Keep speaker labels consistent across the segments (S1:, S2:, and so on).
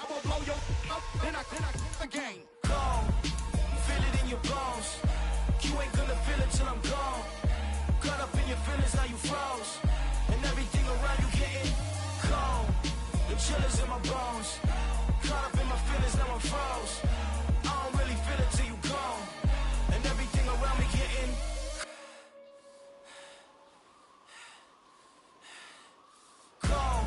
S1: I will blow your up, then I the game.
S2: Gone, feel it in your bones. You ain't gonna feel it till I'm gone. Caught up in your feelings, now you froze. And everything around you getting cold. The chillers in my bones. Caught up in my feelings, now I'm froze. I don't really feel it till you gone. And everything around me getting gone.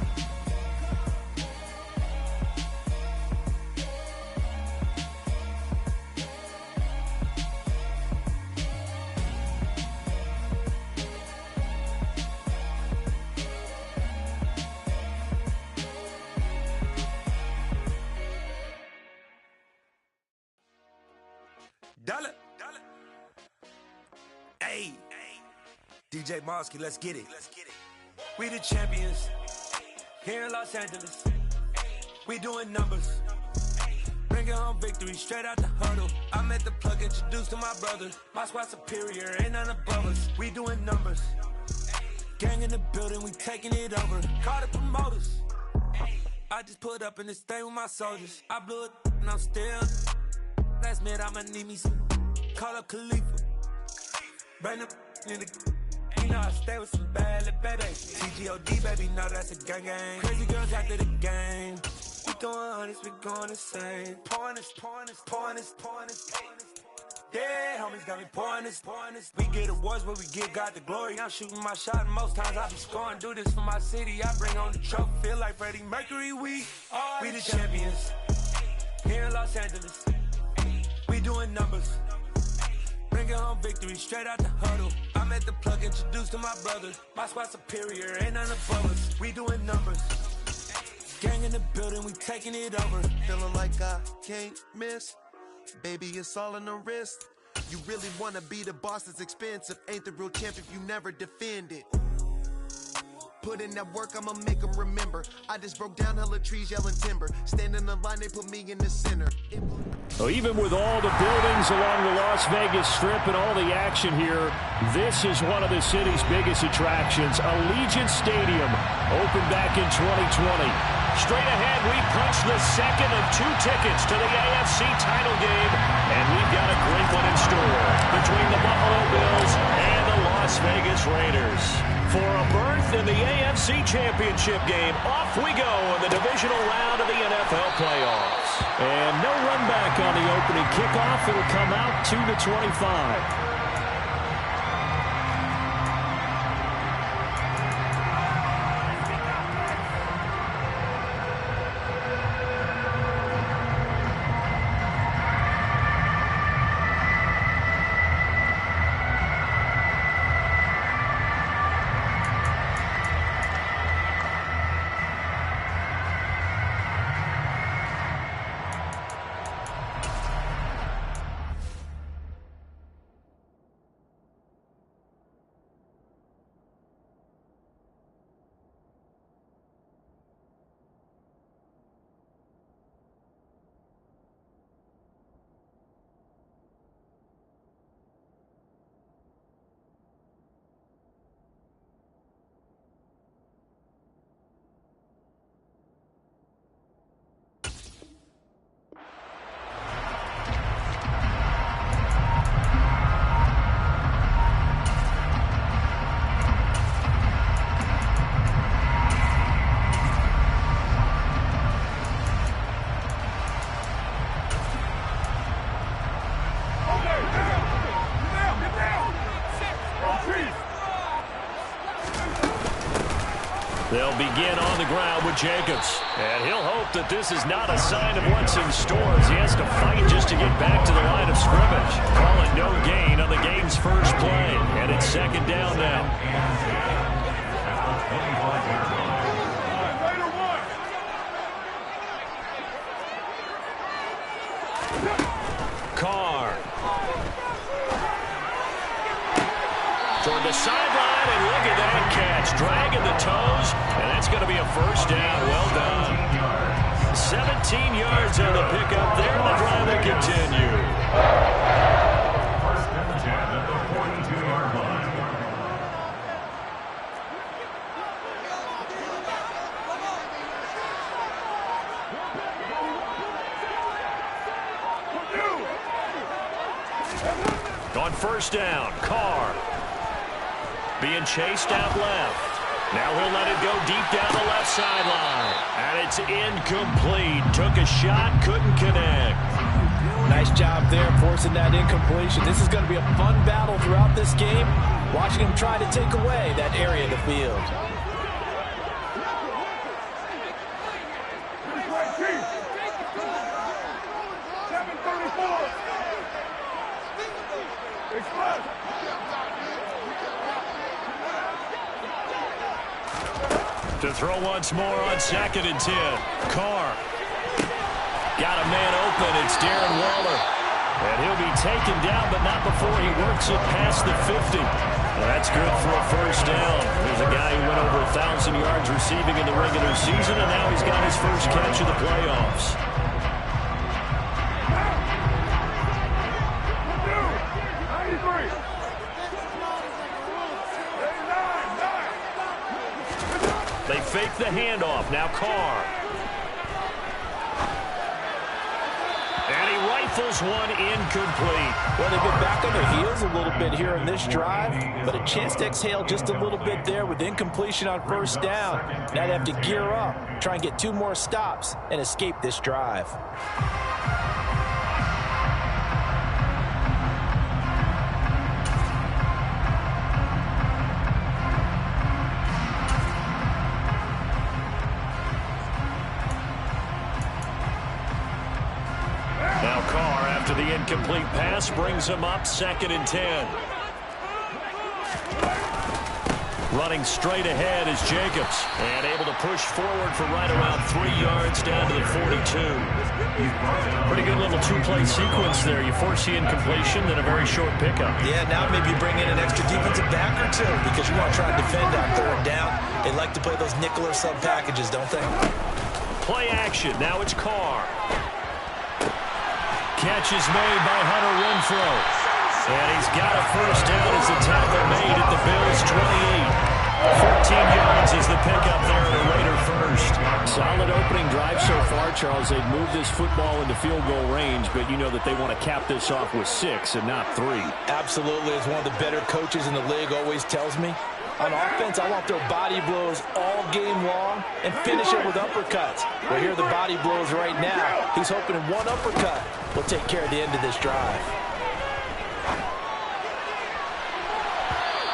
S3: Dollar. Hey, DJ Mosky, let's get it. We the champions here in Los Angeles. We doing numbers. Bringing home victory straight out the huddle. I'm at the plug, introduced to my brother. My squad superior, ain't none above us. We doing numbers. Gang in the building, we taking it over. Call the promoters. I just put up in this thing with my soldiers. I blew it and I'm still. Last minute I'ma need me some. Call up Khalifa. Bring them in the. You know I stay with some bad little baby. TGOD baby, know that's a gang gang. Crazy girls after the game. We throwing hundreds, we going insane. Pouring this. Yeah, homies got me pouring this. We get awards, but we give God the glory. I'm shooting my shot, and most times I be scoring. Do this for my city, I bring on the trophy. Feel like Freddie Mercury, we the champions here in Los Angeles. We doing numbers. Bringing home victory straight out the huddle. I'm at the plug, introduced to my brother. My squad superior, ain't none above us. We doing numbers. Gang in the building, we taking it over.
S4: Feeling like I can't miss. Baby, it's all in the wrist. You really wanna be the boss, that's expensive. Ain't the real champ if you never defend it. Put in that work, I'ma make them remember. I just broke down hella trees, yelling timber. Stand in the line, they put me in the center.
S5: So even with all the buildings along the Las Vegas Strip and all the action here, this is one of the city's biggest attractions. Allegiant Stadium, opened back in 2020. Straight ahead, we punch the second of 2 tickets to the AFC title game, and we've got a great one in store between the Buffalo Bills and the Las Vegas Raiders. For a berth in the AFC Championship game, off we go in the divisional round of the NFL playoffs. And no run back on the opening kickoff. It'll come out 2-25. They'll begin on the ground with Jacobs. And he'll hope that this is not a sign of what's in store as he has to fight just to get back to the line of scrimmage. Call it no gain on the game's first play. And it's second down now. Carr. Toward the sideline, and look at that catch. Dragging the toes, and that's going to be a first down. Well done. 17 yards on the pickup there. The drive will continue.
S6: First and 10 at the 42-yard line.
S5: On first down, Carr. Being chased out left. Now he'll let it go deep down the left sideline. And it's incomplete. Took a shot, couldn't connect.
S7: Nice job there forcing that incompletion. This is going to be a fun battle throughout this game. Watching him try to take away that area of the field.
S5: To throw once more on 2nd and 10. Carr. Got a man open. It's Darren Waller. And he'll be taken down, but not before he works it past the 50. Well, that's good for a first down. There's a guy who went over 1,000 yards receiving in the regular season, and now he's got his first catch of the playoffs. They fake the handoff. Now Carr. And he rifles one incomplete.
S7: Well, they've been back on their heels a little bit here in this drive, but a chance to exhale just a little bit there with incompletion on first down. Now they have to gear up, try and get 2 more stops, and escape this drive.
S5: Now Carr, after the incomplete pass, brings him up 2nd and 10. Running straight ahead is Jacobs, and able to push forward for right around 3 yards down to the 42. Pretty good little 2-play sequence there. You force the incompletion, then a very short pickup.
S7: Yeah, now maybe you bring in an extra defensive back or 2 because you want to try and defend out 3rd down. They like to play those nickel or sub packages, don't they?
S5: Play action. Now it's Carr. Catch is made by Hunter Renfrow. And he's got a first down as the tackle made at the Bills' 28. 14 yards is the pickup there at a Raider first.
S8: Solid opening drive so far, Charles. They've moved this football into field goal range, but you know that they want to cap this off with 6 and not 3.
S7: Absolutely. As one of the better coaches in the league always tells me, on offense, I want their body blows all game long and finish it with uppercuts. Well, here are the body blows right now. He's hoping one uppercut will take care of the end of this drive.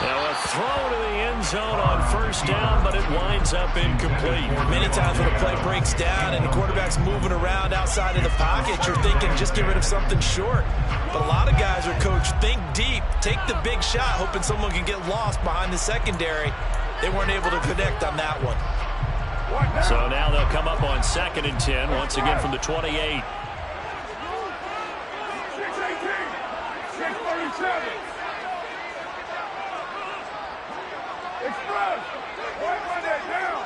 S5: Now a throw to the end zone on first down, but it winds up incomplete.
S7: Many times when a play breaks down and the quarterback's moving around outside of the pocket, you're thinking just get rid of something short. But a lot of guys are coached, think deep, take the big shot, hoping someone can get lost behind the secondary. They weren't able to connect on that one.
S5: So now they'll come up on 2nd and 10, once again from the 28.
S1: 6:37. Express. Right Monday down.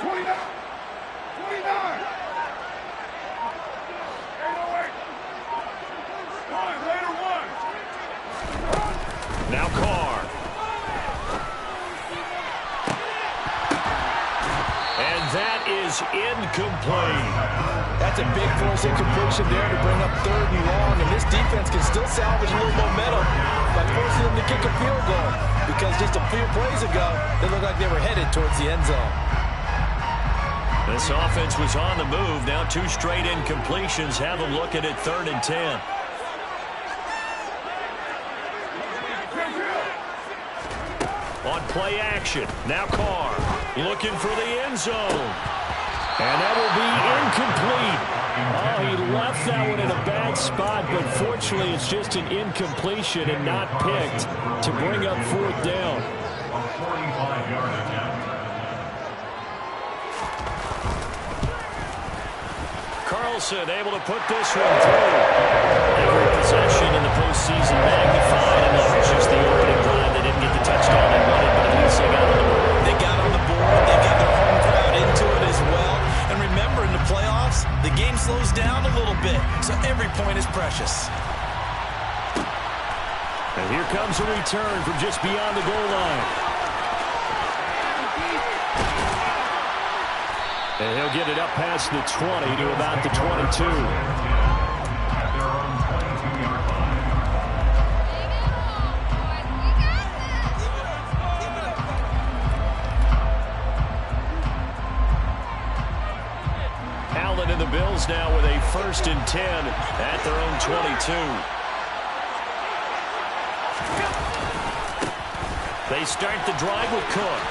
S1: 29. 29. 808. One, later one.
S5: Now Carr. And that is incomplete.
S7: That's a big force incompletion there to bring up 3rd and long, and this defense can still salvage a little momentum by forcing them to kick a field goal, because just a few plays ago, they looked like they were headed towards the end zone.
S5: This offense was on the move. Now 2 straight incompletions have them looking at 3rd and 10. On play action, now Carr looking for the end zone. And that will be incomplete. Oh, he left that one in a bad spot, but fortunately it's just an incompletion and not picked to bring up 4th down.
S6: A 45-yard attempt.
S5: Carlson able to put this one through. Every possession in the postseason magnified, and that was just the opening drive. They didn't get the touchdown they wanted, but at least they got on the board.
S7: They got on the board. They got their home crowd into it as well. And remember, in the playoffs, the game slows down a little bit, so every point is precious.
S5: And here comes a return from just beyond the goal line. And he'll get it up past the 20 to about the 22.
S6: At their own 20.
S5: 10 at their own 22. They start the drive with Cook.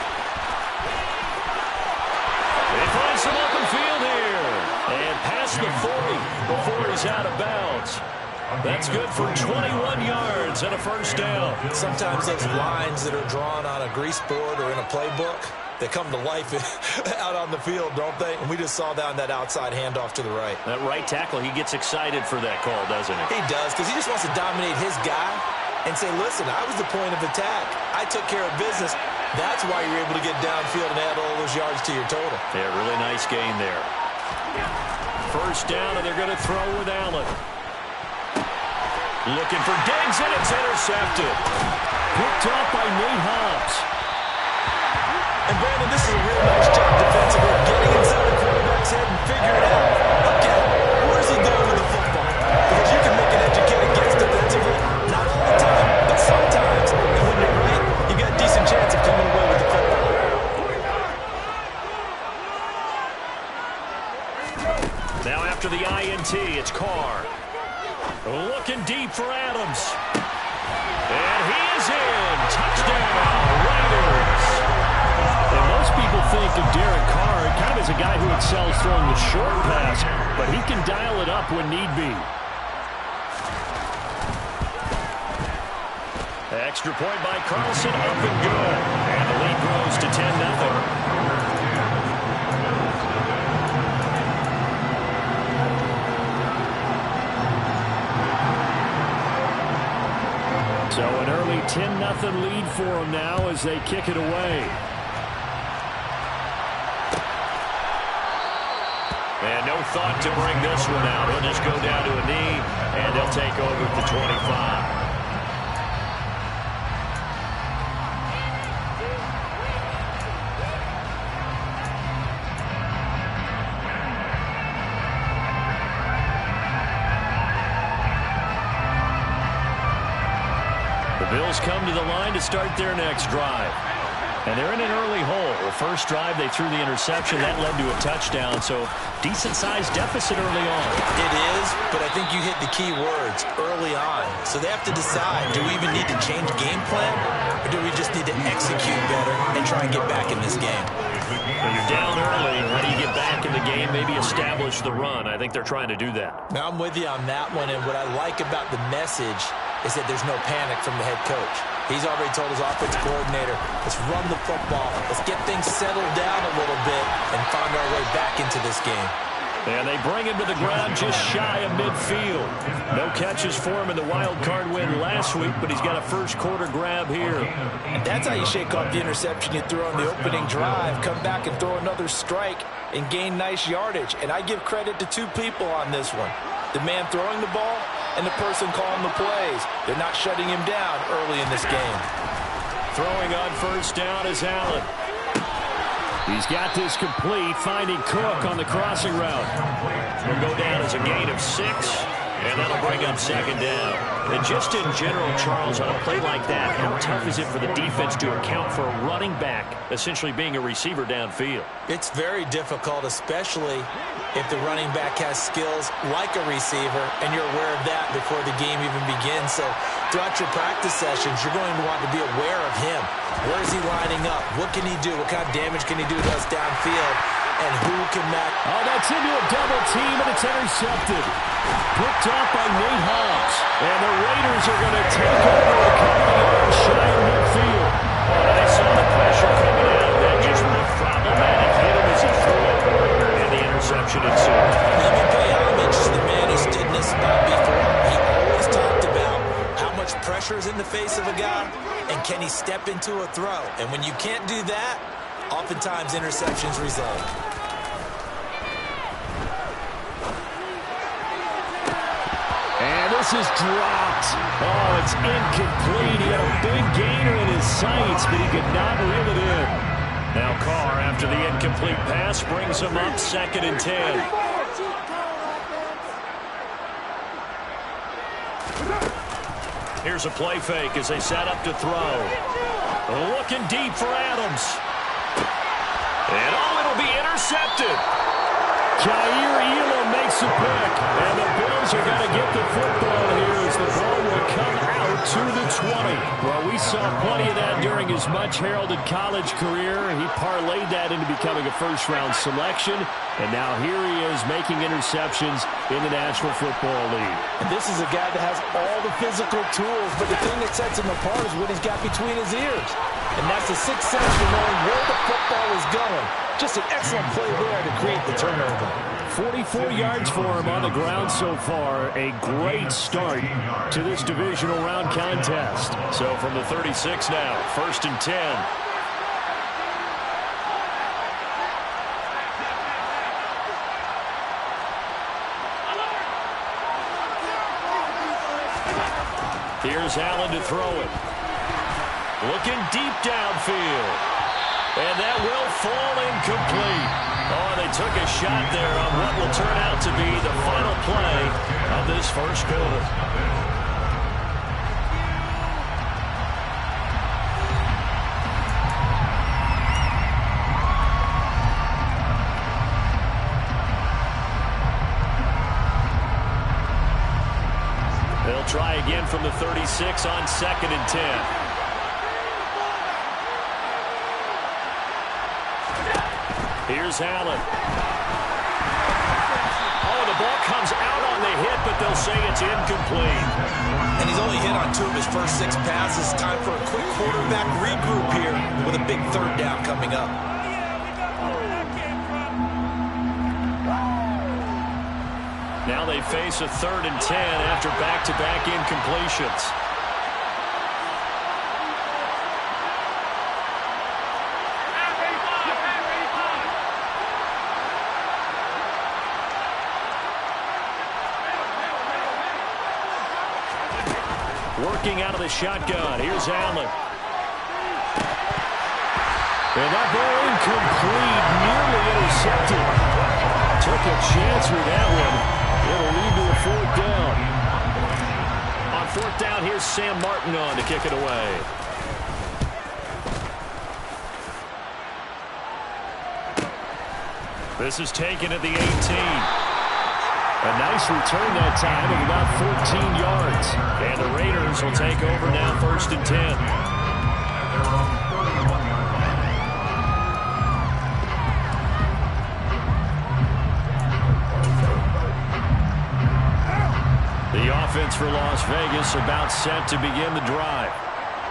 S5: They find some open field here. And past the 40 before he's out of bounds. That's good for 21 yards and a first down.
S7: Sometimes those lines that are drawn on a grease board or in a playbook, they come to life out on the field, don't they? And we just saw that on that outside handoff to the right.
S5: That right tackle, he gets excited for that call, doesn't he?
S7: He does, because he just wants to dominate his guy and say, listen, I was the point of attack. I took care of business. That's why you're able to get downfield and add all those yards to your total.
S5: Yeah, really nice gain there. First down, and they're going to throw with Allen. Looking for Diggs, and it's intercepted. Picked off by Nate Hobbs.
S7: And, Brandon, this is a real nice job defensively, getting inside the quarterback's head and figuring out, okay, where's he going with the football? Because you can make an educated guess defensively, not all the time, but sometimes. And when you're right, you got a decent chance of coming away with the football.
S5: Now after the INT, it's Carr. Looking deep for Adams. And he is in. Touchdown, Raiders. And most people think of Derek Carr kind of as a guy who excels throwing the short pass, but he can dial it up when need be. Extra point by Carlson, up and good. And the lead grows to 10-0. So an early 10-0 lead for them now as they kick it away. And no thought to bring this one out. He'll just go down to a knee, and they'll take over at the 25. Bills come to the line to start their next drive. And they're in an early hole. The first drive, they threw the interception. That led to a touchdown, so decent-sized deficit early on.
S7: It is, but I think you hit the key words, early on. So they have to decide, do we even need to change game plan, or do we just need to execute better and try and get back in this game?
S5: When you're down early, how do you get back in the game, maybe establish the run? I think they're trying to do that.
S7: Now, I'm with you on that one, and what I like about the message is that there's no panic from the head coach. He's already told his offensive coordinator, let's run the football, let's get things settled down a little bit and find our way back into this game.
S5: And they bring him to the ground just shy of midfield. No catches for him in the wild card win last week, but he's got a first quarter grab here.
S7: And that's how you shake off the interception you threw on the opening drive, come back and throw another strike and gain nice yardage. And I give credit to two people on this one. The man throwing the ball and the person calling the plays. They're not shutting him down early in this game.
S5: Throwing on first down is Allen. He's got this complete, finding Cook on the crossing route. He'll go down as a gain of 6, and that'll bring up second down. And just in general, Charles, on a play like that, how tough is it for the defense to account for a running back essentially being a receiver downfield?
S7: It's very difficult, especially if the running back has skills like a receiver, and you're aware of that before the game even begins. So throughout your practice sessions, you're going to want to be aware of him. Where is he lining up? What can he do? What kind of damage can he do to us downfield? And who can match?
S5: Oh, that's into a double team, and it's intercepted. Picked off by Nate Hobbs. And the Raiders are going to take over a couple of yards shy of midfield. And I saw the pressure coming out. That just looked problematic. Hit him as he threw it. And the interception ensued.
S7: Let me pay homage to the man who stood in this spot before. He always talked about how much pressure is in the face of a guy, and can he step into a throw. And when you can't do that, oftentimes interceptions result.
S5: And this is dropped. Oh, it's incomplete. He had a big gainer in his sights, but he could not reel it in. Now Carr, after the incomplete pass, brings him up 2nd and 10. Here's a play fake as they set up to throw. Looking deep for Adams. And it'll be intercepted. Jair Elam makes a pick, and the Bills are going to get the football here as the ball will come out to the 20. Well, we saw plenty of that during his much-heralded college career. He parlayed that into becoming a first-round selection, and now here he is making interceptions in the National Football League.
S7: And this is a guy that has all the physical tools, but the thing that sets him apart is what he's got between his ears. And that's the sixth sense for knowing where the football is going. Just an excellent play there to create the turnover.
S5: 44 yards for him on the ground so far. A great start to this divisional round contest. So from the 36 now, 1st and 10. Here's Allen to throw it. Looking deep downfield. And that will fall incomplete. Oh, they took a shot there on what will turn out to be the final play of this first quarter. They'll try again from the 36 on 2nd and 10. Here's Allen. Oh, the ball comes out on the hit, but they'll say it's incomplete.
S7: And he's only hit on 2 of his first 6 passes. Time for a quick quarterback regroup here with a big 3rd down coming up.
S5: Now they face a 3rd and 10 after back-to-back incompletions. Working out of the shotgun. Here's Allen. And that ball incomplete, nearly intercepted. Took a chance with that one. It'll lead to a 4th down. On 4th down, here's Sam Martin on to kick it away. This is taken at the 18. A nice return that time of about 14 yards. And the Raiders will take over now 1st and 10. The offense for Las Vegas about set to begin the drive.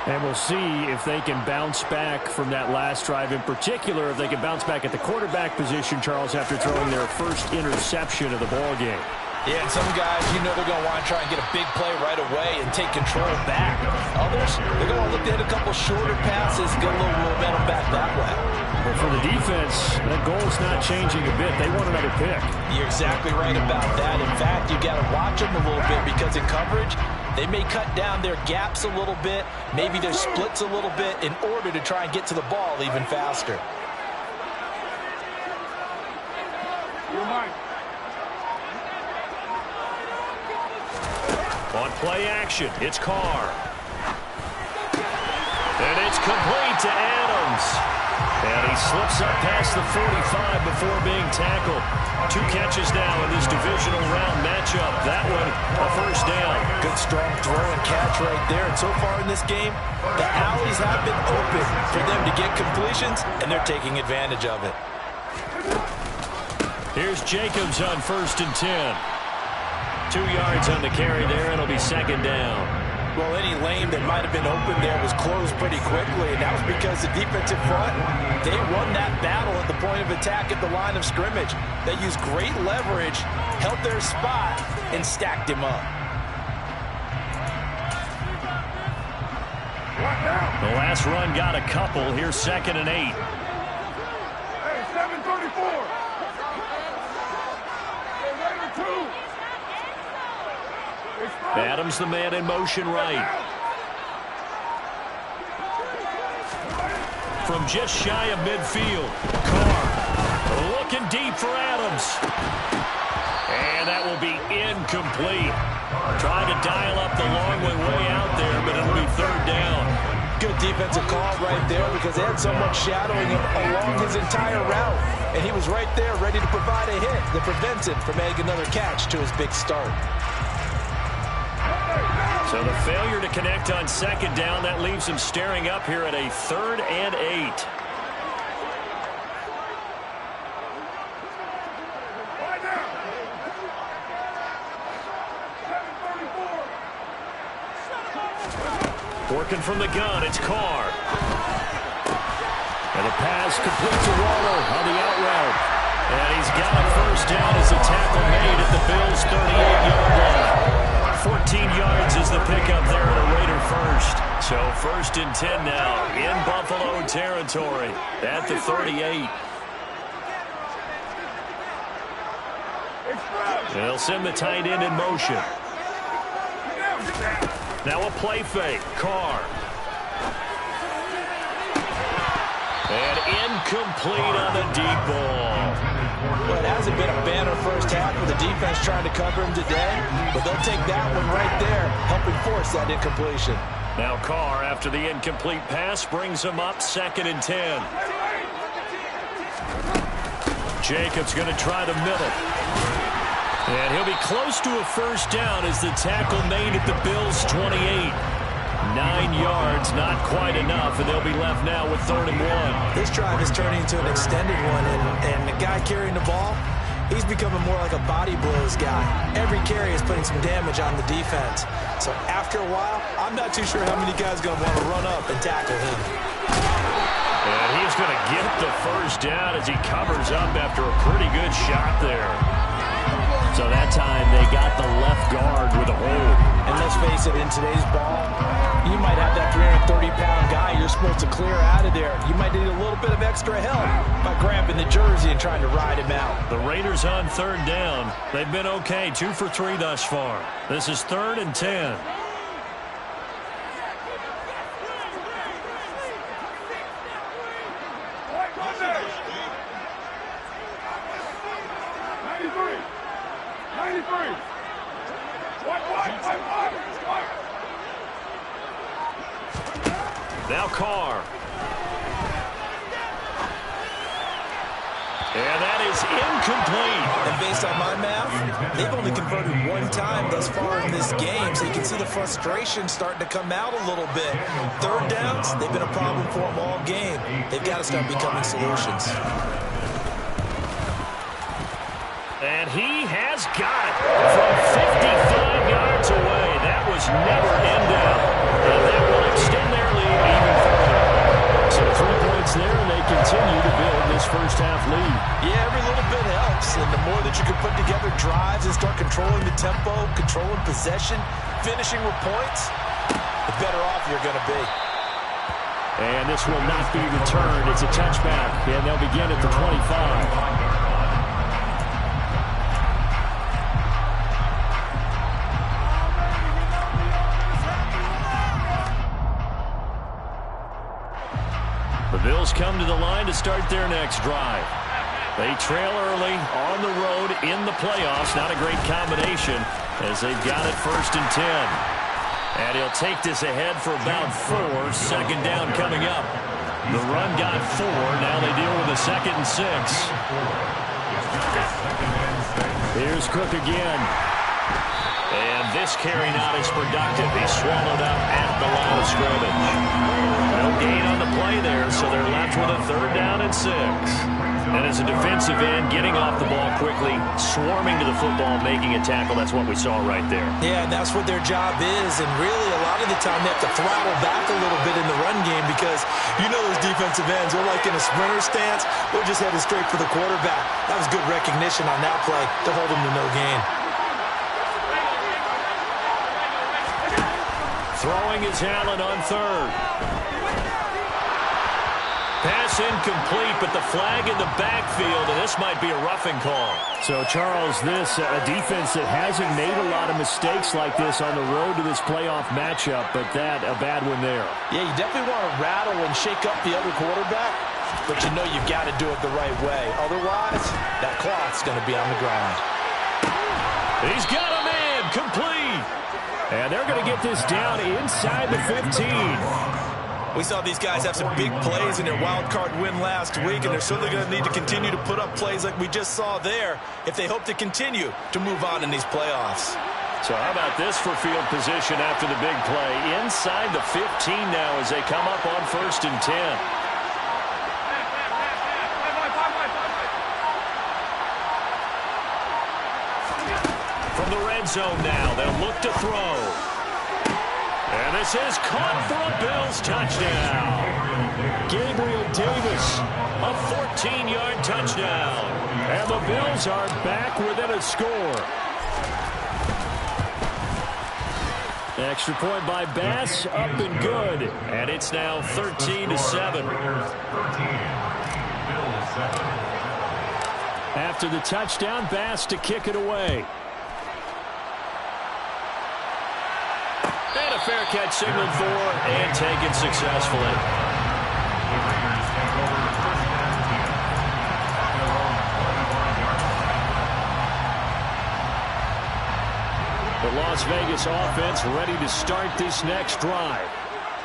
S5: And we'll see if they can bounce back from that last drive. In particular, if they can bounce back at the quarterback position, Charles, after throwing their first interception of the ball game.
S7: Yeah, and some guys, you know they're going to want to try and get a big play right away and take control back. Others, they're going to look to hit a couple shorter passes, get a little momentum back that way.
S5: Well, for the defense, that goal's not changing a bit. They want another pick.
S7: You're exactly right about that. In fact, you got to watch them a little bit because in coverage, they may cut down their gaps a little bit, maybe their splits a little bit in order to try and get to the ball even faster.
S5: On play action, it's Carr. And it's complete to Adams. And he slips up past the 45 before being tackled. 2 catches now in this divisional round matchup. That one, a 1st down.
S7: Good strong throw and catch right there. And so far in this game, the alleys have been open for them to get completions, and they're taking advantage of it.
S5: Here's Jacobs on 1st and 10. 2 yards on the carry there, and it'll be 2nd down.
S7: Well, any lane that might have been open there was closed pretty quickly, and that was because the defensive front, they won that battle at the point of attack at the line of scrimmage. They used great leverage, held their spot, and stacked him up.
S5: The last run got a couple. Here's 2nd and 8.
S1: Hey, 7:34.
S5: Adams the man in motion right. From just shy of midfield, Carr looking deep for Adams. And that will be incomplete. Trying to dial up the long way out there, but it'll be 3rd down.
S7: good defensive call right there because they had someone shadowing him along his entire route. And he was right there ready to provide a hit that prevents him from adding another catch to his big start.
S5: So the failure to connect on second down, that leaves him staring up here at a 3rd and 8. Working from the gun, it's Carr. And the pass completes to Waller on the out route. And he's got a first down as a tackle made at the Bills' 38-yard line. 14 yards is the pickup there at a Raider first. So 1st and 10 now in Buffalo territory at the 38. They'll send the tight end in motion. Now a play fake. Carr. And incomplete on the deep ball.
S7: Well, it hasn't been a banner first half with the defense trying to cover him today, but they'll take that one right there, helping force that incompletion.
S5: Now Carr, after the incomplete pass, brings him up 2nd and 10. Jacobs going to try the middle. And he'll be close to a first down as the tackle made at the Bills' 28. 9 yards, not quite enough, and they'll be left now with 3rd and 1.
S7: This drive is turning into an extended one, and the guy carrying the ball, he's becoming more like a body blows guy. Every carry is putting some damage on the defense. So after a while, I'm not too sure how many guys are going to want to run up and tackle him.
S5: And he's going to get the first down as he covers up after a pretty good shot there. So that time they got the left guard with a hold.
S7: And let's face it, in today's ball, you might have that 330-pound guy you're supposed to clear out of there. You might need a little bit of extra help by grabbing the jersey and trying to ride him out.
S5: The Raiders on 3rd down. They've been okay, 2 for 3 thus far. This is 3rd and 10. Now Carr. And that is incomplete.
S7: And based on my math, they've only converted 1 time thus far in this game, so you can see the frustration starting to come out a little bit. 3rd downs, they've been a problem for them all game. They've got to start becoming solutions.
S5: And he has got it from 55 yards away. That was never in doubt. And that will extend their lead even further. So 3 points there, and they continue to build this first half lead.
S7: Yeah, every little bit helps. And the more that you can put together drives and start controlling the tempo, controlling possession, finishing with points, the better off you're going to be.
S5: And this will not be returned. It's a touchback, and they'll begin at the 25. The Bills come to the line to start their next drive. They trail early on the road in the playoffs. Not a great combination as they've got it 1st and 10. And he'll take this ahead for about 4. 2nd down coming up. The run got 4. Now they deal with a 2nd and 6. Here's Cook again. And this carry not as productive. He's swallowed up at the line of scrimmage. No gain on the play there, so they're left with a 3rd down and 6. And as a defensive end, getting off the ball quickly, swarming to the football, making a tackle, that's what we saw right there.
S7: Yeah, and that's what their job is. And really, a lot of the time, they have to throttle back a little bit in the run game because you know those defensive ends, they're like in a sprinter stance. They're just headed straight for the quarterback. That was good recognition on that play to hold him to no gain.
S5: Throwing is Allen on 3rd. Pass incomplete, but the flag in the backfield, and this might be a roughing call.
S8: So, Charles, this a defense that hasn't made a lot of mistakes like this on the road to this playoff matchup, but that a bad one there.
S7: Yeah, you definitely want to rattle and shake up the other quarterback, but you know you've got to do it the right way. Otherwise, that cloth's going to be on the ground.
S5: He's got a man, complete.
S8: And they're going to get this down inside the 15.
S7: We saw these guys have some big plays in their wild card win last week, and they're certainly going to need to continue to put up plays like we just saw there if they hope to continue to move on in these playoffs.
S5: So how about this for field position after the big play? Inside the 15 now as they come up on 1st and 10. From the red zone now, they'll look to throw. And this is caught for a Bills touchdown. Gabriel Davis, a 14-yard touchdown. And the Bills are back within a score. Extra point by Bass, up and good. And it's now 13-7. After the touchdown, Bass to kick it away. And a fair catch signaled for and taken successfully. The Las Vegas offense ready to start this next drive.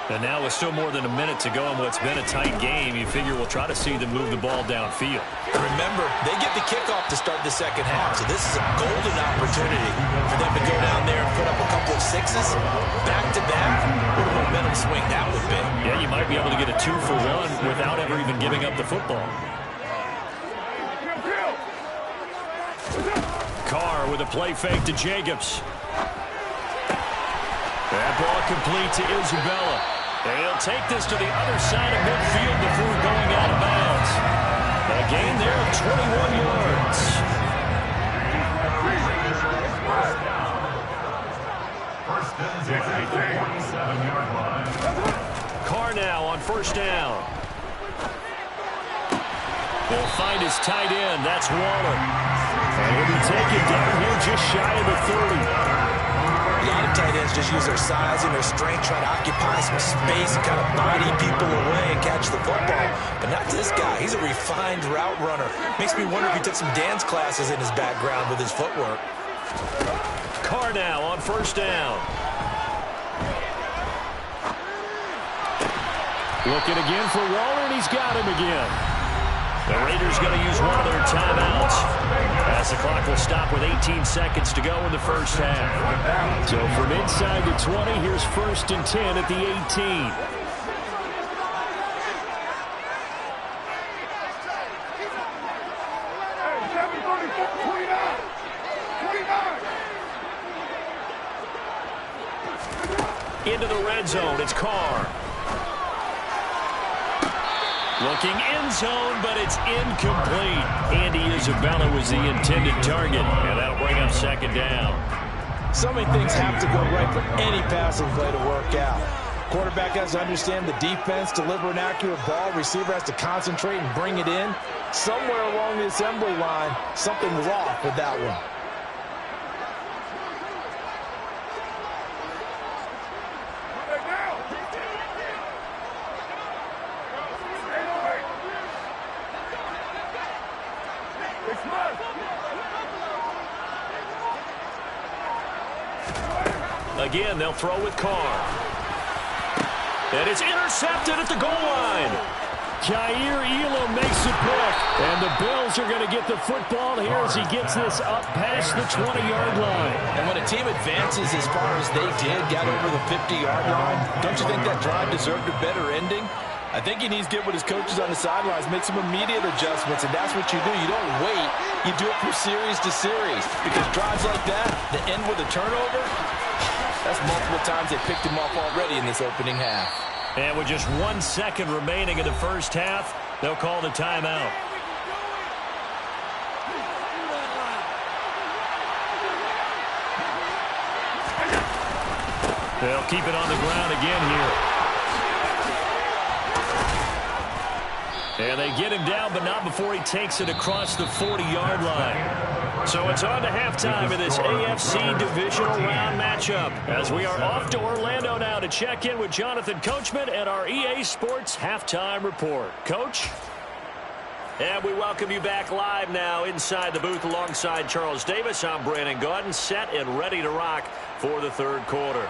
S5: And now with still more than a minute to go in what's been a tight game, you figure we'll try to see them move the ball downfield.
S7: Remember, they get the kickoff to start the second half, so this is a golden opportunity for them to go down there and put up a couple of sixes back-to-back. What a momentum swing that would be.
S5: Yeah, you might be able to get a 2-for-1 without ever even giving up the football. Carr with a play fake to Jacobs. That ball complete to Isabella. And he'll take this to the other side of midfield before going out of bounds. A gain there of 21 yards. Carr now on 1st down. They'll find his tight end. That's Waller. And he'll be taken down here just shy of the 30.
S7: A lot of tight ends just use their size and their strength, try to occupy some space and kind of body people away and catch the football. But not this guy. He's a refined route runner. Makes me wonder if he took some dance classes in his background with his footwork.
S5: Carr now on 1st down. Looking again for Waller, and he's got him again. The Raiders going to use one of their timeouts as the clock will stop with 18 seconds to go in the first half. So from inside the 20, here's 1st and 10 at the 18. Into the red zone, it's Carr. Looking end zone, but it's incomplete. Andy Isabella was the intended target, and that'll bring up 2nd down.
S7: So many things have to go right for any passing play to work out. Quarterback has to understand the defense, deliver an accurate ball. Receiver has to concentrate and bring it in. Somewhere along the assembly line, something's off with that one.
S5: Again, they'll throw with Carr. And it's intercepted at the goal line. Jair Elam makes the pick. And the Bills are going to get the football here as he gets this up past the 20-yard line.
S7: And when a team advances as far as they did, got over the 50-yard line, don't you think that drive deserved a better ending? I think he needs to get with his coaches on the sidelines, make some immediate adjustments, and that's what you do. You don't wait. You do it from series to series. Because drives like that, that end with a turnover, that's multiple times they picked him off already in this opening half.
S5: And with just 1 second remaining in the first half, they'll call the timeout. They'll keep it on the ground again here. And they get him down, but not before he takes it across the 40-yard line. So it's on to halftime of this AFC Divisional Round matchup as we are off to Orlando now to check in with Jonathan Coachman and our EA Sports Halftime Report. Coach? And we welcome you back live now inside the booth alongside Charles Davis. I'm Brandon Gaudin, set and ready to rock for the third quarter.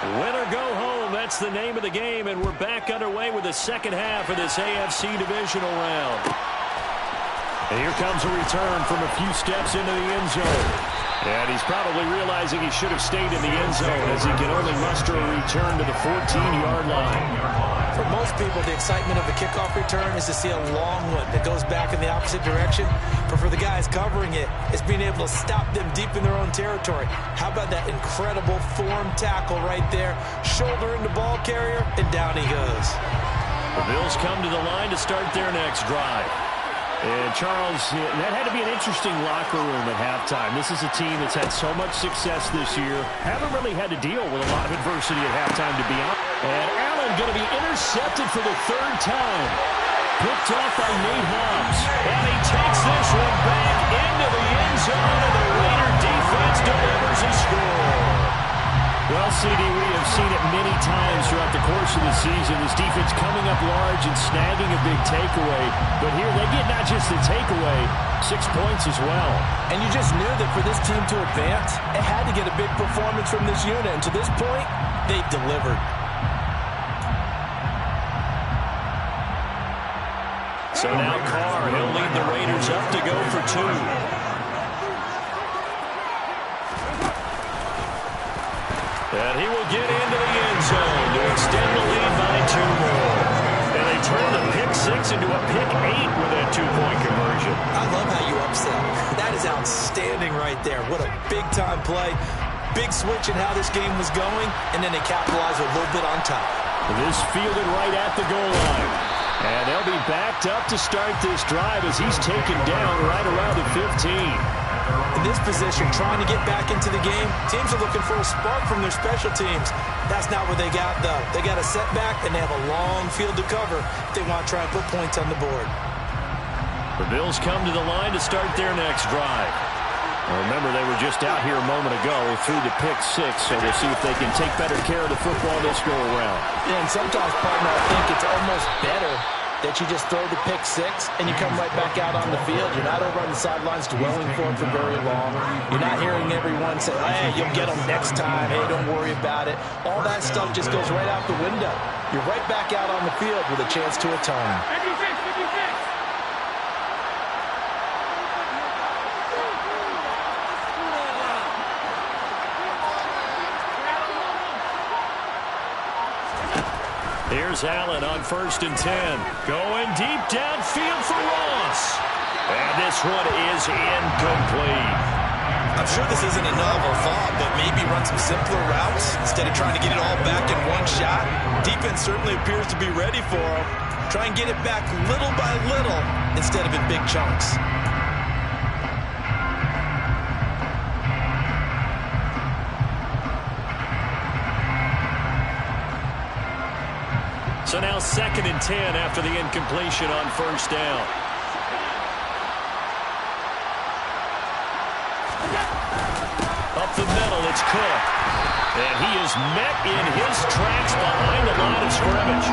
S5: Win or go home, that's the name of the game, and we're back underway with the second half of this AFC divisional round. And here comes a return from a few steps into the end zone. And he's probably realizing he should have stayed in the end zone as he can only muster a return to the 14-yard line.
S7: For most people, the excitement of a kickoff return is to see a long one that goes back in the opposite direction. But for the guys covering it, it's being able to stop them deep in their own territory. How about that incredible form tackle right there? Shoulder into ball carrier, and down he goes.
S5: The Bills come to the line to start their next drive. And Charles, that had to be an interesting locker room at halftime. This is a team that's had so much success this year. Haven't really had to deal with a lot of adversity at halftime, to be honest. And Allen going to be intercepted for the third time. Picked off by Nate Hobbs. And he takes this one back into the end zone, and the Raider defense delivers a score. Well, CD, we have seen it many times throughout the course of the season. This defense coming up large and snagging a big takeaway. But here they get not just the takeaway, 6 points as well.
S7: And you just knew that for this team to advance, it had to get a big performance from this unit. And to this point, they've delivered.
S5: So now Carr, he'll lead the Raiders up to go for 2. And he will get into the end zone to extend the lead by 2 more. And they turn the pick-6 into a pick-8 with that 2-point conversion.
S7: I love how you upset. That is outstanding right there. What a big-time play. Big switch in how this game was going, and then they capitalize a little bit on top.
S5: This fielded right at the goal line. And they'll be backed up to start this drive as he's taken down right around the 15.
S7: In this position, trying to get back into the game, teams are looking for a spark from their special teams. That's not what they got, though. They got a setback, and they have a long field to cover if they want to try and put points on the board.
S5: The Bills come to the line to start their next drive. Well, remember, they were just out here a moment ago through the pick-6, so we'll see if they can take better care of the football this go-around.
S7: Yeah, and sometimes, partner, I think it's almost better that you just throw the pick-6 and you come right back out on the field. You're not over on the sidelines dwelling for it for very long. You're not hearing everyone say, hey, you'll get them next time. Hey, don't worry about it. All that stuff just goes right out the window. You're right back out on the field with a chance to atone.
S1: 56.
S5: Here's Allen on 1st and 10. Going deep downfield for Ross. And this one is incomplete.
S7: I'm sure this isn't a novel thought, but maybe run some simpler routes instead of trying to get it all back in one shot. Defense certainly appears to be ready for him. Try and get it back little by little instead of in big chunks.
S5: So now 2nd and 10 after the incompletion on 1st down. Up the middle, it's Cook. And he is met in his tracks behind the line of scrimmage.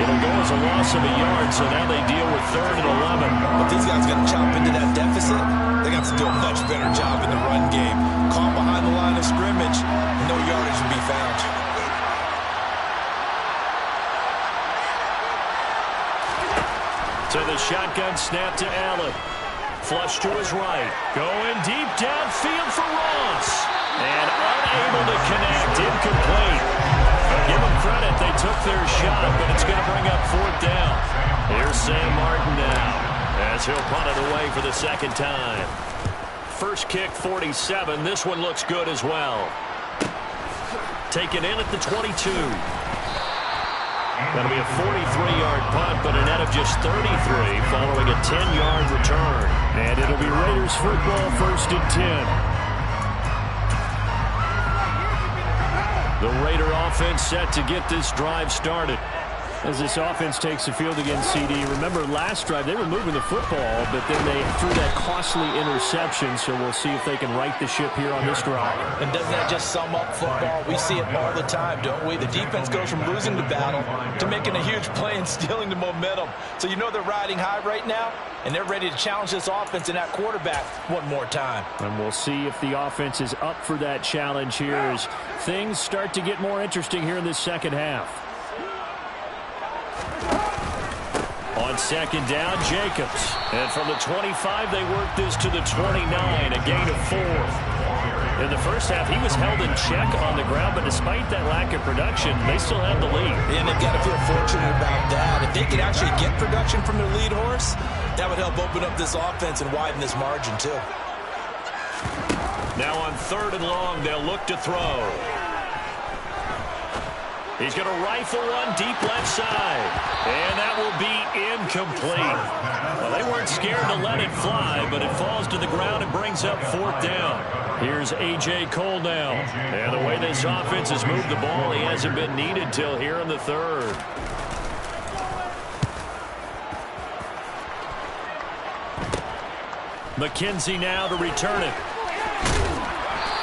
S5: It'll go as a loss of a yard, so now they deal with 3rd and 11.
S7: But these guys got to chop into that deficit. They got to do a much better job in the run game. Caught behind the line of scrimmage, no yardage to be found.
S5: To the shotgun snap to Allen. Flush to his right. Going deep downfield for Ross. And unable to connect. Incomplete. But give them credit. They took their shot, but it's going to bring up 4th down. Here's Sam Martin now as he'll punt it away for the 2nd time. First kick, 47. This one looks good as well. Taken in at the 22. That'll be a 43-yard punt, but a net of just 33 following a 10-yard return. And it'll be Raiders football 1st and 10. The Raider offense set to get this drive started. As this offense takes the field against CD, remember last drive they were moving the football, but then they threw that costly interception, so we'll see if they can right the ship here on this drive.
S7: And doesn't that just sum up football? We see it all the time, don't we? The defense goes from losing the battle to making a huge play and stealing the momentum. So you know they're riding high right now, and they're ready to challenge this offense and that quarterback one more time. And
S5: we'll see if the offense is up for that challenge here as things start to get more interesting here in this second half. On second down, Jacobs. And from the 25, they work this to the 29, a gain of 4. In the first half, he was held in check on the ground, but despite that lack of production, they still have the lead.
S7: And they've got to feel fortunate about that. If they could actually get production from their lead horse, that would help open up this offense and widen this margin, too.
S5: Now on 3rd and long, they'll look to throw. He's going to rifle one deep left side. And that will be incomplete. Well, they weren't scared to let it fly, but it falls to the ground and brings up 4th down. Here's A.J. Cole now. And the way this offense has moved the ball, he hasn't been needed till here in the 3rd. McKenzie now to return it.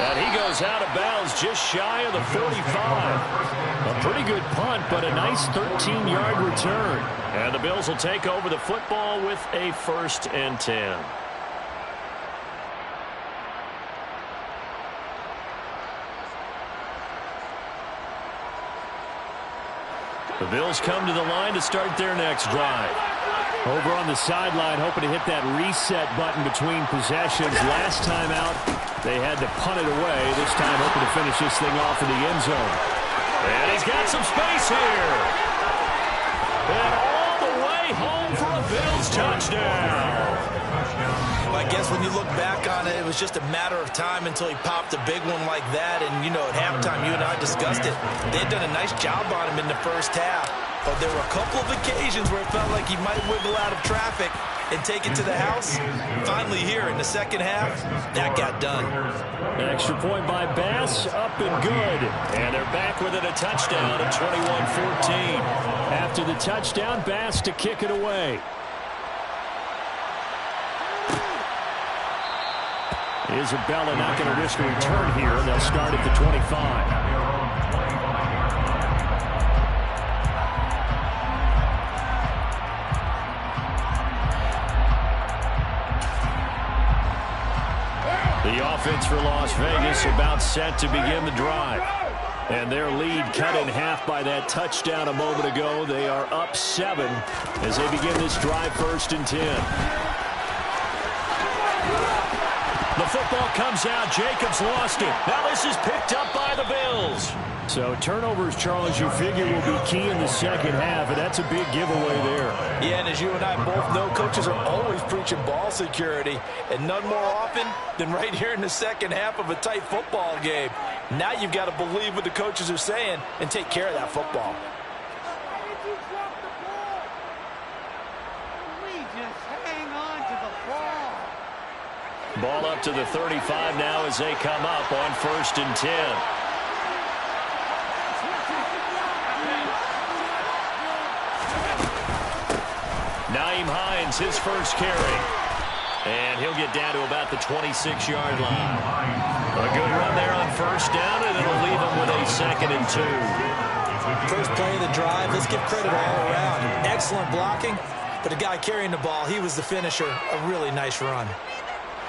S5: And he goes out of bounds just shy of the 45. A pretty good punt, but a nice 13-yard return. And the Bills will take over the football with a 1st and 10. The Bills come to the line to start their next drive. Over on the sideline, hoping to hit that reset button between possessions. Last time out, they had to punt it away. This time, hoping to finish this thing off in the end zone. And he's got some space here. And all the way home for a Bills touchdown.
S7: Well, I guess when you look back on it, it was just a matter of time until he popped a big one like that. And, you know, at halftime, you and I discussed it. They had done a nice job on him in the first half. But there were a couple of occasions where it felt like he might wiggle out of traffic and take it to the house. Finally here in the second half, that got done.
S5: An extra point by Bass, up and good. And they're back within a touchdown at 21-14. After the touchdown, Bass to kick it away. Isabella not going to risk a return here, and they'll start at the 25. The offense for Las Vegas about set to begin the drive. And their lead cut in half by that touchdown a moment ago. They are up 7 as they begin this drive 1st and 10. The football comes out. Jacobs lost it. Now this is picked up by the Bills. So turnovers, Charles, you figure will be key in the second half, and that's a big giveaway there.
S7: Yeah, and as you and I both know, coaches are always preaching ball security, and none more often than right here in the second half of a tight football game. Now you've got to believe what the coaches are saying and take care of that football.
S5: Ball up to the 35 now as they come up on 1st and 10. Naeem Hines, his first carry. And he'll get down to about the 26-yard line. A good run there on 1st down, and it'll leave him with a 2nd and 2.
S7: First play of the drive, let's give credit all around. Excellent blocking, but the guy carrying the ball, he was the finisher. A really nice run.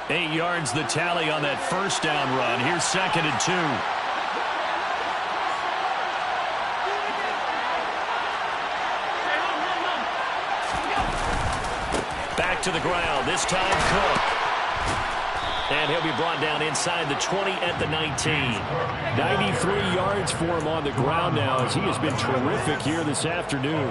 S5: 8 yards the tally on that 1st down run. Here's 2nd and 2. Back to the ground. This time Cook. And he'll be brought down inside the 20 at the 19. 93 yards for him on the ground now as he has been terrific here this afternoon.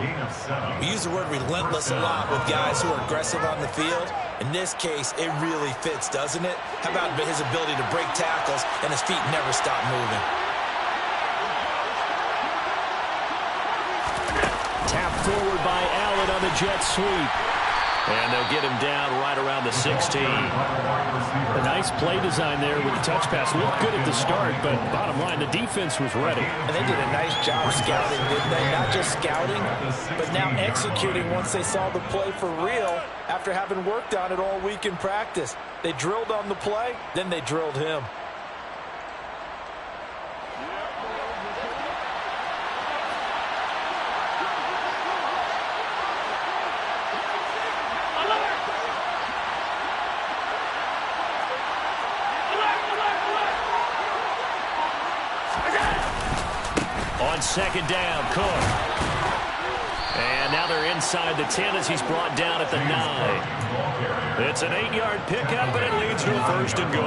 S7: We use the word relentless a lot with guys who are aggressive on the field. In this case, it really fits, doesn't it? How about his ability to break tackles and his feet never stop moving?
S5: Tapped forward by Allen on the jet sweep. And they'll get him down right around the 16. A nice play design there with the touch pass. Looked good at the start, but bottom line, the defense was ready.
S7: And they did a nice job scouting, didn't they? Not just scouting, but now executing once they saw the play for real after having worked on it all week in practice. They drilled on the play, then they drilled him.
S5: On second down, Cook. And now they're inside the 10 as he's brought down at the 9. It's an 8-yard pickup, and it leads to a first and goal.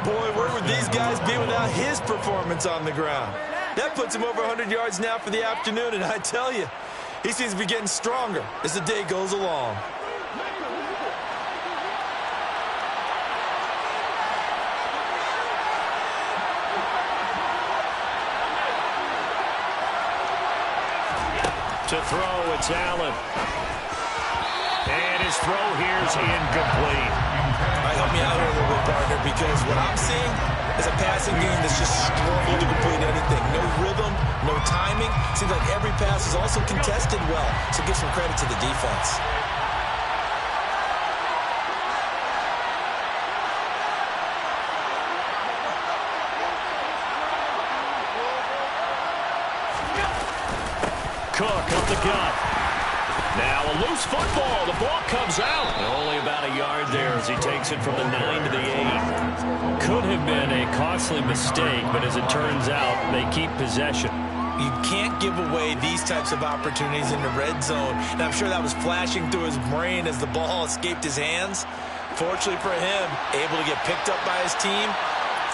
S7: Boy, where would these guys be without his performance on the ground? That puts him over 100 yards now for the afternoon, and I tell you, he seems to be getting stronger as the day goes along.
S5: To throw, it's Allen. And his throw here's incomplete.
S7: All right, help me out here a little bit, partner, because what I'm seeing is a passing game that's just struggling to complete anything. No rhythm, no timing. Seems like every pass is also contested well, so give some credit to the defense.
S5: Cook up the gut. Now a loose football. The ball comes out. And only about a yard there as he takes it from the 9 to the 8. Could have been a costly mistake, but as it turns out, they keep possession.
S7: You can't give away these types of opportunities in the red zone. And I'm sure that was flashing through his brain as the ball escaped his hands. Fortunately for him, able to get picked up by his team,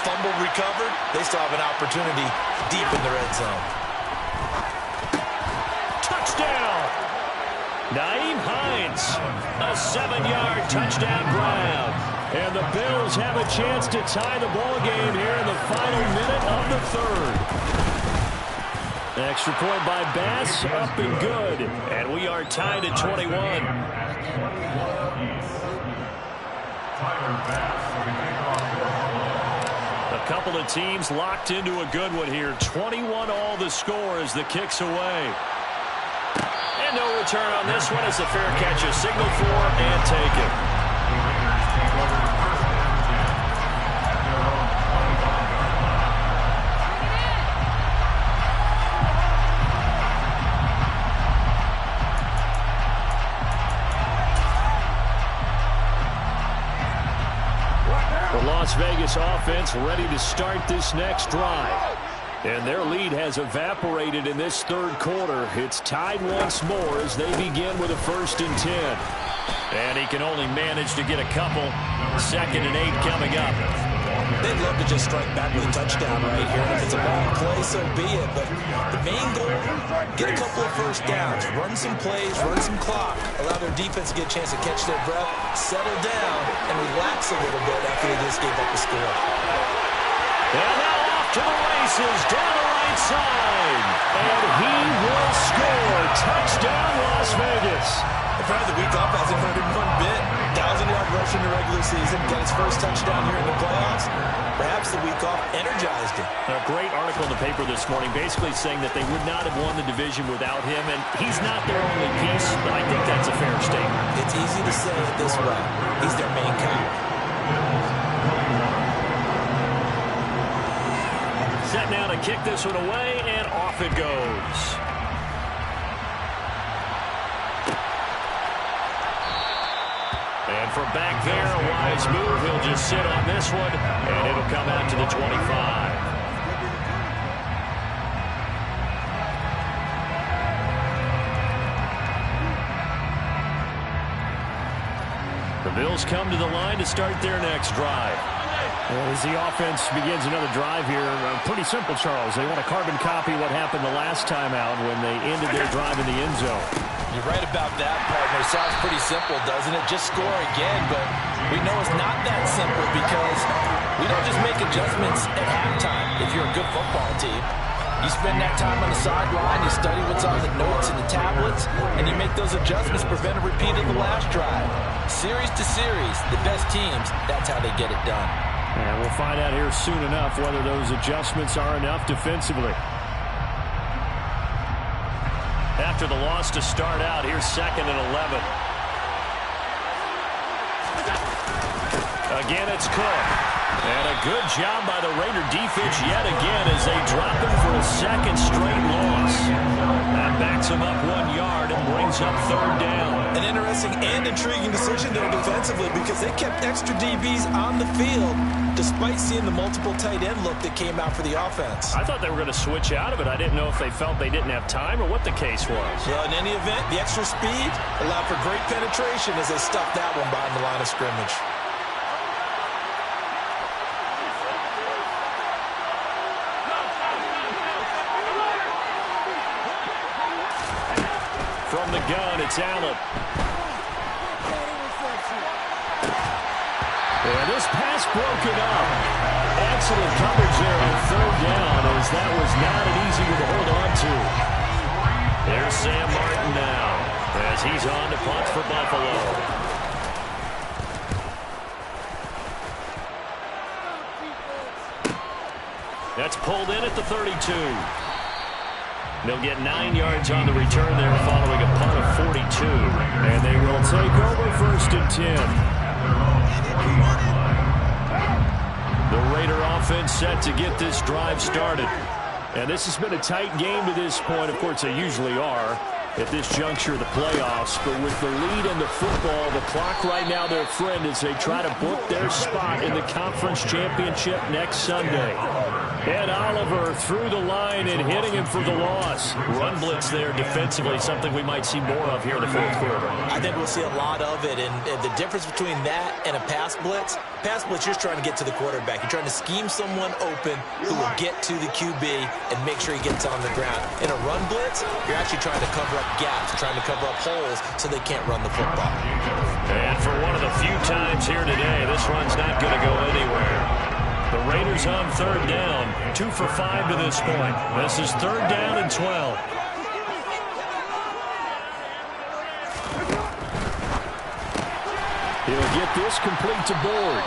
S7: fumbled, recovered. They still have an opportunity deep in the red zone.
S5: Touchdown! Naeem Hines, a 7-yard touchdown grab. And the Bills have a chance to tie the ball game here in the final minute of the third. Extra point by Bass, up and good. And we are tied at 21. A couple of teams locked into a good one here. 21 all the score as the kick's away. And no return on this one as the fair catch is signaled for and taken. The Las Vegas offense ready to start this next drive. And their lead has evaporated in this third quarter. It's tied once more as they begin with a 1st and 10. And he can only manage to get a couple. 2nd and 8 coming up.
S7: They'd love to just strike back with a touchdown right here. And if it's a long play, so be it. But the main goal, get a couple of first downs, run some plays, run some clock, allow their defense to get a chance to catch their breath, settle down, and relax a little bit after they just gave up a score.
S5: And now off to the races, down the right side. And he will score. Touchdown, Las Vegas.
S7: Apparently the week off hasn't hurt him one bit. 1,000-yard rush in the regular season. Got his first touchdown here in the playoffs. Perhaps the week off energized him.
S5: A great article in the paper this morning basically saying that they would not have won the division without him. And he's not their only piece, but I think that's a fair statement.
S7: It's easy to say it this way. He's their main guy.
S5: Set now to kick this one away, and off it goes. And from back there, a wise move. He'll just sit on this one, and it'll come out to the 25. The Bills come to the line to start their next drive. As the offense begins another drive here, pretty simple, Charles. They want to carbon copy what happened the last time out when they ended their drive in the end zone.
S7: You're right about that, partner. Sounds pretty simple, doesn't it? Just score again, but we know it's not that simple because we don't just make adjustments at halftime if you're a good football team. You spend that time on the sideline, you study what's on the notes and the tablets, and you make those adjustments to prevent a repeat of the last drive. Series to series, the best teams, that's how they get it done.
S5: And we'll find out here soon enough whether those adjustments are enough defensively. After the loss to start out, here's 2nd and 11. Again, it's Cook. And a good job by the Raider defense yet again as they drop him for a 2nd straight loss. That backs him up 1 yard and brings up 3rd down.
S7: An interesting and intriguing decision there defensively because they kept extra DBs on the field despite seeing the multiple tight end look that came out for the offense.
S5: I thought they were going to switch out of it. I didn't know if they felt they didn't have time or what the case was.
S7: Well, in any event, the extra speed allowed for great penetration as they stuffed that one behind the line of scrimmage.
S5: From the gun, it's Allen. And this pass broken up. Excellent coverage there on 3rd down as that was not an easy one to hold on to. There's Sam Martin now as he's on to punt for Buffalo. That's pulled in at the 32. They'll get 9 yards on the return there following a punt of 42. And they will take over 1st and 10. The Raider offense set to get this drive started. And this has been a tight game to this point. Of course, they usually are at this juncture of the playoffs. But with the lead in the football, the clock right now their friend as they try to book their spot in the conference championship next Sunday. And Oliver through the line and hitting him for the loss. Run blitz there defensively, something we might see more of here in the 4th quarter.
S7: I think we'll see a lot of it, and the difference between that and a pass blitz, you're just trying to get to the quarterback. You're trying to scheme someone open who will get to the QB and make sure he gets on the ground. In a run blitz, you're actually trying to cover up gaps, trying to cover up holes so they can't run the football.
S5: And for one of the few times here today, this run's not going to go anywhere. The Raiders on 3rd down, 2 for 5 to this point. This is 3rd down and 12. He'll get this complete to Board.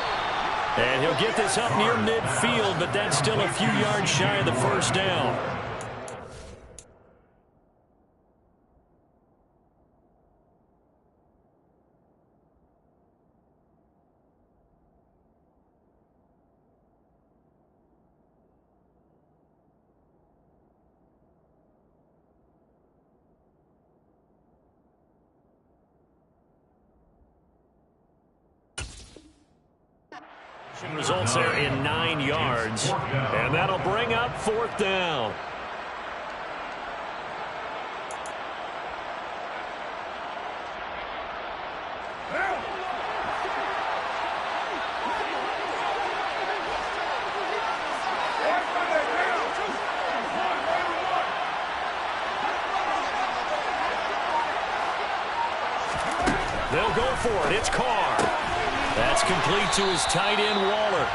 S5: And he'll get this up near midfield, but that's still a few yards shy of the 1st down. Results there in 9 yards, and that'll bring up 4th down. They'll go for it. It's Carr. That's complete to his tight end, Waller.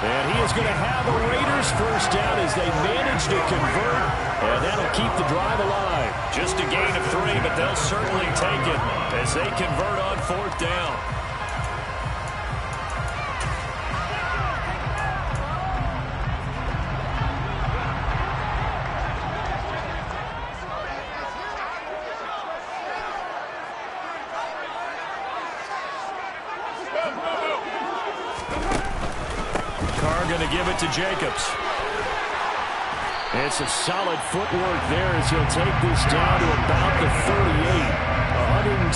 S5: And he is going to have a Raiders 1st down as they manage to convert. And that'll keep the drive alive. Just a gain of 3, but they'll certainly take it as they convert on 4th down. Going to give it to Jacobs. It's a solid footwork there as he'll take this down to about the 38.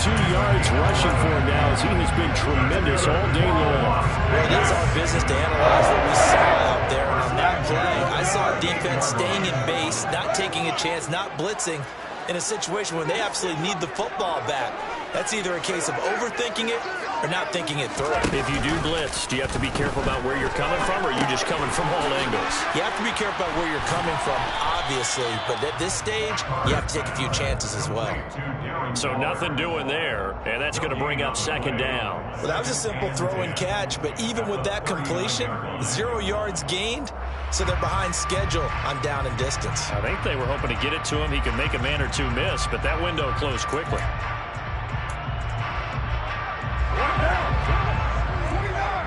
S5: 102 yards rushing for him now as he has been tremendous all day long.
S7: Well, it is our business to analyze what we saw out there. And on that play, I saw defense staying in base, not taking a chance, not blitzing in a situation where they absolutely need the football back. That's either a case of overthinking it or not thinking it through.
S5: If you do blitz, do you have to be careful about where you're coming from, or are you just coming from all angles?
S7: You have to be careful about where you're coming from, obviously, but at this stage, you have to take a few chances as well.
S5: So nothing doing there, and that's going to bring up 2nd down.
S7: Well, that was a simple throw and catch, but even with that completion, 0 yards gained, so they're behind schedule on down and distance.
S5: I think they were hoping to get it to him. He could make a man or two miss, but that window closed quickly.
S1: One down. 29.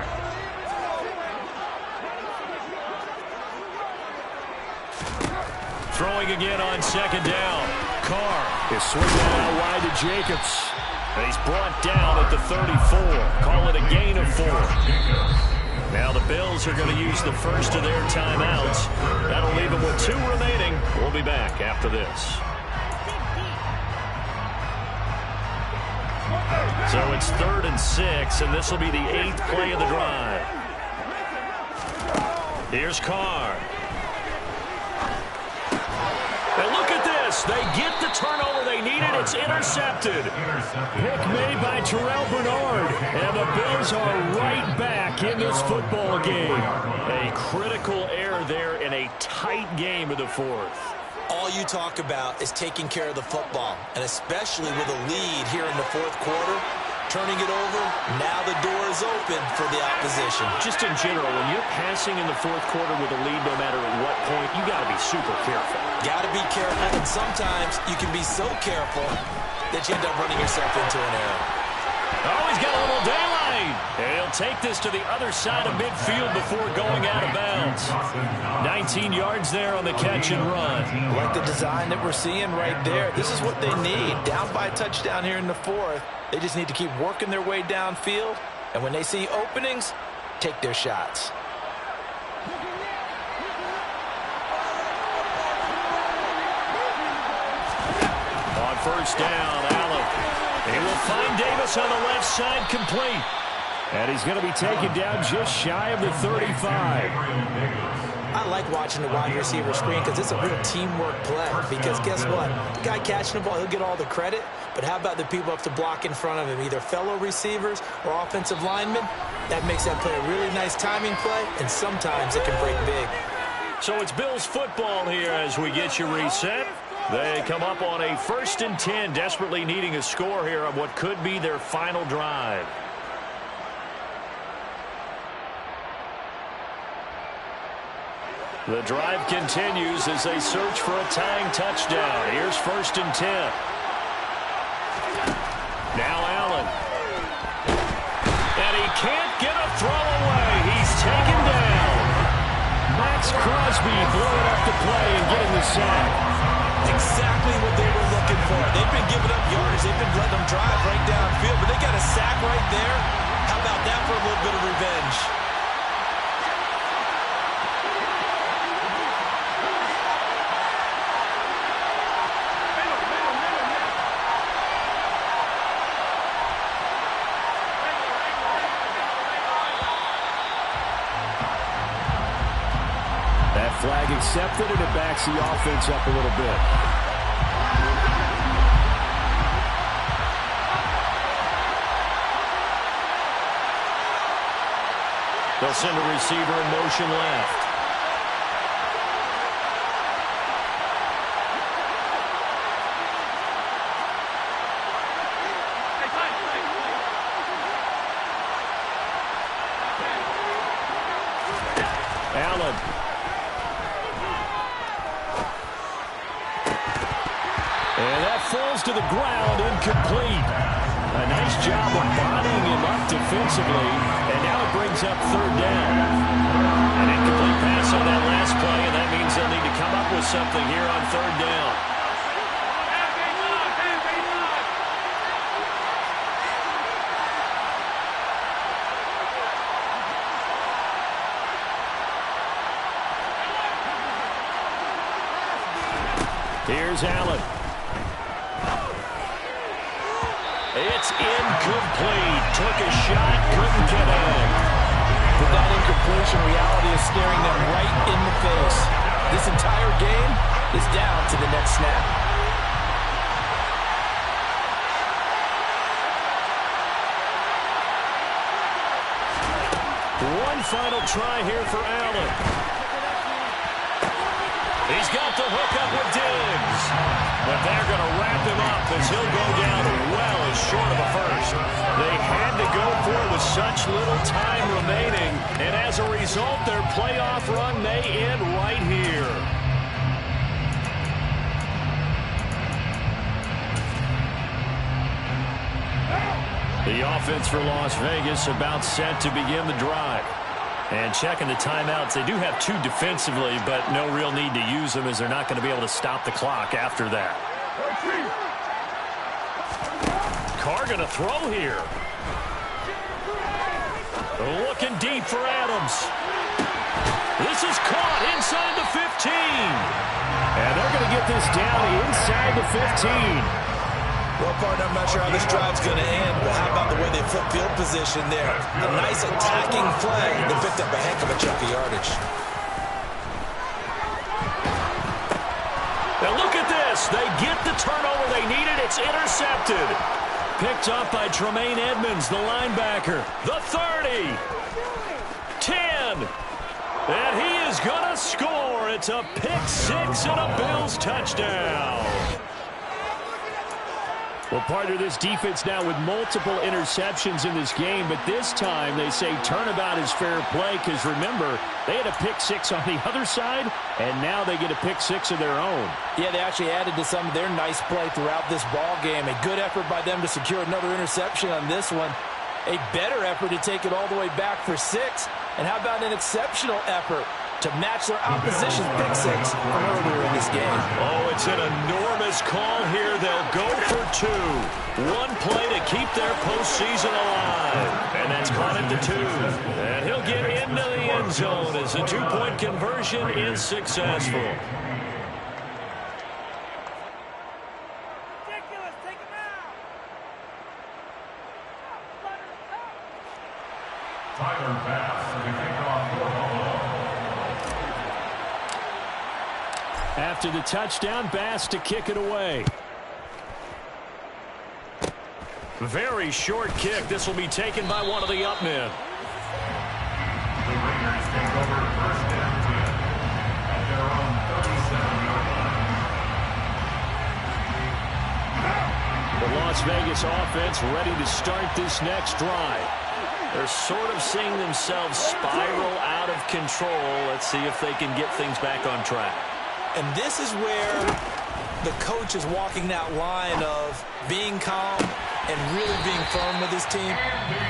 S5: Throwing again on second down. Carr is swinging out wide to Jacobs. And he's brought down at the 34. Call it a gain of 4. Now the Bills are going to use the first of their timeouts. That'll leave them with 2 remaining. We'll be back after this. So it's 3rd and 6, and this will be the 8th play of the drive. Here's Carr. And look at this. They get the turnover they needed. It's intercepted. Pick made by Terrell Bernard. And the Bills are right back in this football game. A critical error there in a tight game of the 4th.
S7: All you talk about is taking care of the football, and especially with a lead here in the 4th quarter. Turning it over, now the door is open for the opposition.
S5: Just in general, when you're passing in the 4th quarter with a lead, no matter at what point, you got to be super careful.
S7: Got to be careful, and sometimes you can be so careful that you end up running yourself into an error.
S5: Oh, he's got a little daylight. And he'll take this to the other side of midfield before going out of bounds. 19 yards there on the catch and run.
S7: Like the design that we're seeing right there. This is what they need. Down by a touchdown here in the 4th. They just need to keep working their way downfield. And when they see openings, take their shots.
S5: On first down, Allen. He will find Davis on the left side, complete. And he's going to be taken down just shy of the 35.
S7: I like watching the wide receiver screen because it's a real teamwork play. Because guess what? The guy catching the ball, he'll get all the credit. But how about the people up to block in front of him, either fellow receivers or offensive linemen? That makes that play a really nice timing play, and sometimes it can break big.
S5: So it's Bills football here as we get you reset. They come up on a 1st and 10, desperately needing a score here on what could be their final drive. The drive continues as they search for a tying touchdown. Here's 1st and 10. Now Allen. And he can't get a throw away. He's taken down. Max Crosby blowing up the play and getting the sack.
S7: Exactly what they were looking for. They've been giving up yards. They've been letting them drive right downfield, but they got a sack right there. How about that for a little bit of revenge?
S5: Flag accepted, and it backs the offense up a little bit. They'll send a receiver in motion left. Allen. And that falls to the ground, incomplete. A nice job of bodying him up defensively, and now it brings up 3rd down. An incomplete pass on that last play, and that means they'll need to come up with something here on 3rd down. Here's Allen. It's incomplete. Took a shot, couldn't get in.
S7: With that incompletion, reality is staring them right in the face. This entire game is down to the next snap.
S5: One final try here for Allen. He's got the hook up with Diggs. But they're going to wrap him up as he'll go down well and short of a first. They had to go for it with such little time remaining, and as a result, their playoff run may end right here. The offense for Las Vegas about set to begin the drive. And checking the timeouts, they do have 2 defensively, but no real need to use them as they're not going to be able to stop the clock after that. Carr going to throw here. Looking deep for Adams. This is caught inside the 15. And they're going to get this down inside the 15.
S7: Well, partner, I'm not sure how this drive's going to end, but how about the way they flip field position there? A nice attacking play. They picked up a heck of a chunk of yardage.
S5: Now look at this. They get the turnover they needed. It's intercepted. Picked up by Tremaine Edmonds, the linebacker. The 30. 10. And he is going to score. It's a pick 6 and a Bills touchdown. Well, partner, this defense now with multiple interceptions in this game, but this time they say turnabout is fair play because, remember, they had a pick 6 on the other side, and now they get a pick 6 of their own.
S7: Yeah, they actually added to some of their nice play throughout this ball game. A good effort by them to secure another interception on this one. A better effort to take it all the way back for 6. And how about an exceptional effort to match their opposition's pick 6 from earlier in this game?
S5: Oh, it's an enormous call here. They'll go for 2. One play to keep their postseason alive. And that's caught at the 2. And he'll get into the end zone as the 2-point conversion is successful.
S6: Tyler Bass to kick off for Buffalo.
S5: After the touchdown, Bass to kick it away. Very short kick. This will be taken by one of the up men.
S6: The Raiders take over first and 10 at their own 37-yard line.
S5: The Las Vegas offense ready to start this next drive. They're sort of seeing themselves spiral out of control. Let's see if they can get things back on track.
S7: And this is where the coach is walking that line of being calm and really being firm with his team.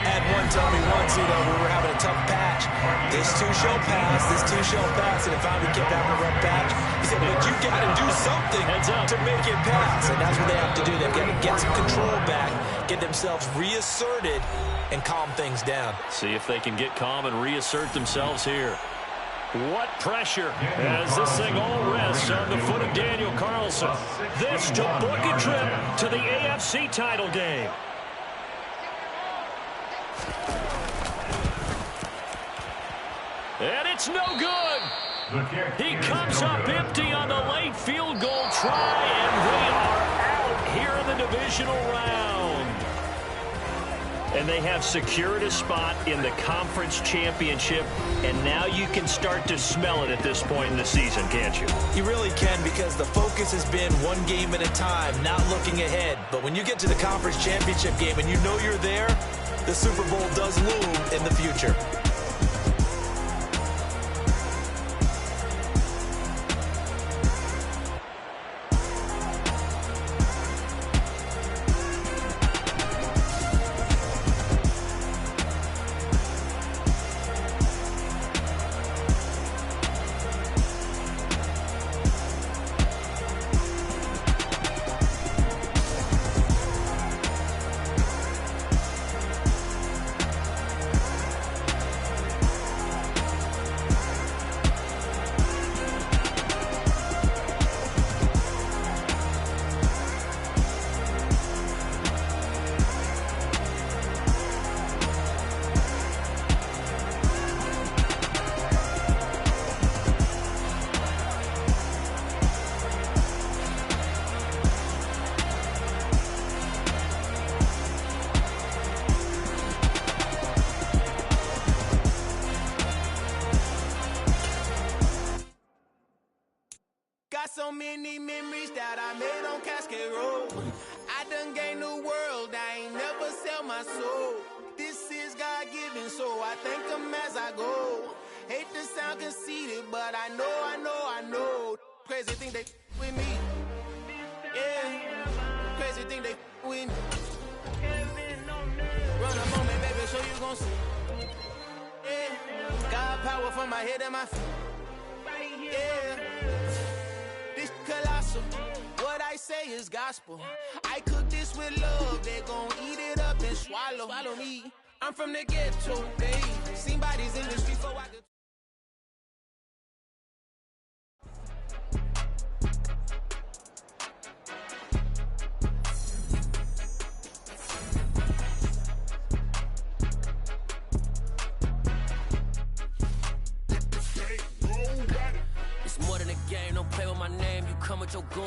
S7: Had one tell me once, we were having a tough patch. This too shall pass, this too shall pass. And if I would keep having a rough patch, he said, but you got to do something to make it pass. And that's what they have to do. They've got to get some control back, get themselves reasserted, and calm things down.
S5: See if they can get calm and reassert themselves here. What pressure as this thing all rests on the foot of Daniel Carlson. This to book a trip to the AFC title game. And it's no good. He comes up empty on the late field goal try, and they are out here in the divisional round. And they have secured a spot in the conference championship, and now you can start to smell it at this point in the season, can't you?
S7: You really can, because the focus has been one game at a time, not looking ahead. But when you get to the conference championship game and you know you're there, the Super Bowl does loom in the future.
S2: got so many memories that I made on Cascade Road. I done gained the world, I ain't never sell my soul. This is God-given, so I thank him as I go. Hate to sound conceited, but I know. Crazy thing they with me. Yeah, crazy thing they with me. Run a moment, baby, so you gon' see. Yeah, God power from my head and my feet. Yeah, this colossal. What I say is gospel. I cook this with love. They gon' eat it up and swallow me. I'm from the ghetto, babe. Seen bodies in the street so I could. It's more than a game. Don't play with my name. You come with your goon.